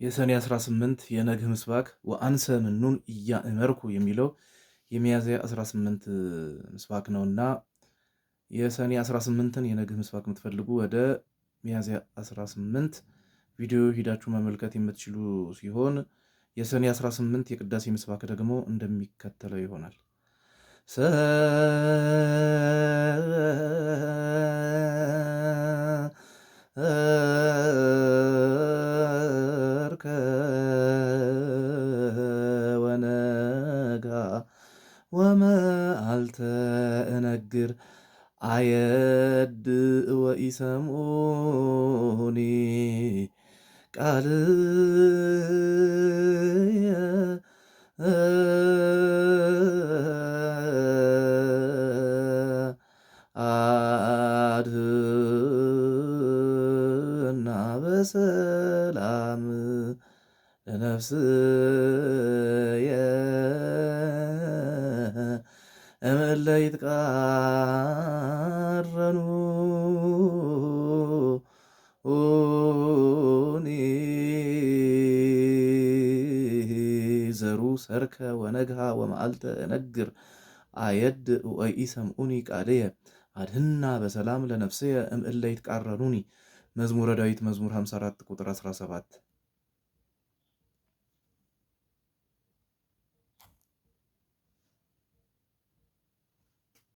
የሰኔ 18 የነግህ ምስባክ ወአንሰ ምኑን ኢያእመርኩ የሚለው የሚያዝያ 18 ምስባክ ነውና የሰኔ 18ን የነግህ ምስባክ የምትፈልጉ ወደ ሚያዝያ 18 ቪዲዮ ሂዳችሁ መመልከት የምትችሉ ሲሆን የሰኔ 18 የቅዳሴ ምስባክ ደግሞ እንደሚከተለው ይሆናል። ወመዓልተ እነግር አየድ ወኢሰምዑኒ ቃልየ አድኅና በሰላም ለነፍስየ እምእለ ይትቃረኑኒ ዘሩ ሰርከ ወነግሃ ወመዓልተ እነግር አየድ ወኢሰምዑኒ ቃልየ አድኅና በሰላም ለነፍስየ እምእለ ይትቃረኑኒ። መዝሙረ ዳዊት መዝሙር 54 ቁጥር 17